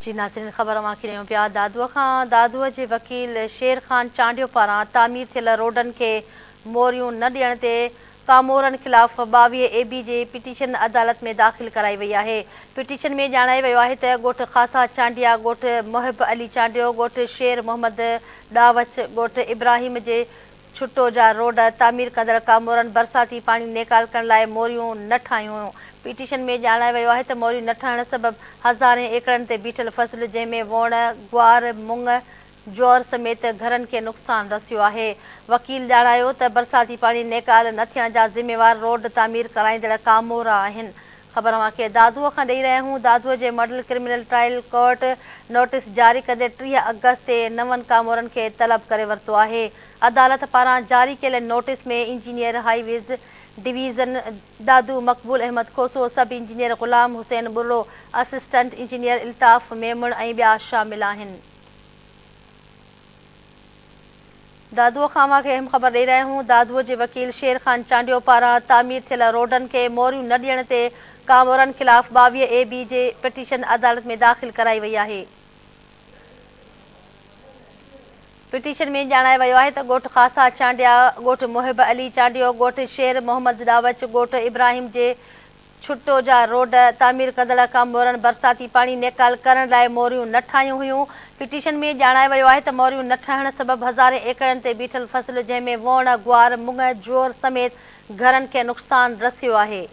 जी नाज़रीन, ख़बर मांखे ॾियूं पिया दादूअ खां। दादूअ जे वकील शेर ख़ान चांडियो पारां तामीर थियल रोडनि खे मोरियूं न ॾियण ते कामोरनि ख़िलाफ़ 22 AB जे पिटीशन अदालत में दाख़िल कराई वई आहे। पिटीशन में ॼाणायो वियो आहे त ॻोठ ख़ासा चांडिया, ॻोठ मुहिब अली चांडियो, ॻोठ शेर मोहम्मद ॾावच, ॻोठ इब्राहिम जे छुटो जा रोड तामीर कंदड़ कामोरनि बरसाती पाणी नेकाल करण लाइ मोरियूं न ठाहियूं हुयूं। पिटीशन में ॼाणायो वियो आहे त मोरियूं न ठहण सबबि हज़ारे एकड़नि ते बीठल फसल जंहिंमें वण, ग्वार, मुङ, ज्वर समेत घरनि खे नुक़सानु रसियो आहे। वकील ॼाणायो त बरसाती पाणी नेकाल न थियण जा ज़िम्मेवार रोड तामीर कराईंदड़ कामोरा आहिनि। ख़बर मांखे दादूअ खां ॾेई रहिया आहियूं। दादूअ जे model criminal trial court notice जारी कंदे 30 अगस्त ते 9 कामोरनि खे तलब करे वरितो आहे। अदालत पारां जारी कयल नोटिस में इंजीनियर हाईवेज़ डिवीज़न दादू मक़बूल अहमद खोसो, सब इंजीनियर ग़ुलाम हुसैन बुर्रो, असिस्टेंट इंजीनियर इल्ताफ़ मेमण ऐं ॿिया शामिल आहिनि। दादूअ खां मांखे अहम ख़बर ॾेई रहिया आहियूं। दादूअ जे वकील शेर ख़ान चांडियो पारां तामीर थियल रोडनि खे मोरियूं न ॾियण ते कामोरनि ख़िलाफ़ 22 AB जे पिटीशन अदालत में दाख़िल कराई वई आहे। पिटीशन में ॼाणायो वियो आहे त ॻोठ ख़ासा चांडिया, ॻोठ मुहिब अली चांडियो, ॻोठ शेर मोहम्मद ॾावच, ॻोठ इब्राहिम जे छुटो जा रोड तामीर कंदड़ कामोरनि बरसाती पाणी नेकाल करण लाइ मोरियूं न ठाहियूं हुयूं। पिटीशन में ॼाणायो वियो आहे त मोरियूं न ठहण सबबि हज़ारे एकड़नि ते बीठल फसल जंहिंमें वण, ग्वार, मुङ, ज्वर समेत घरनि खे नुक़सानु रसियो आहे।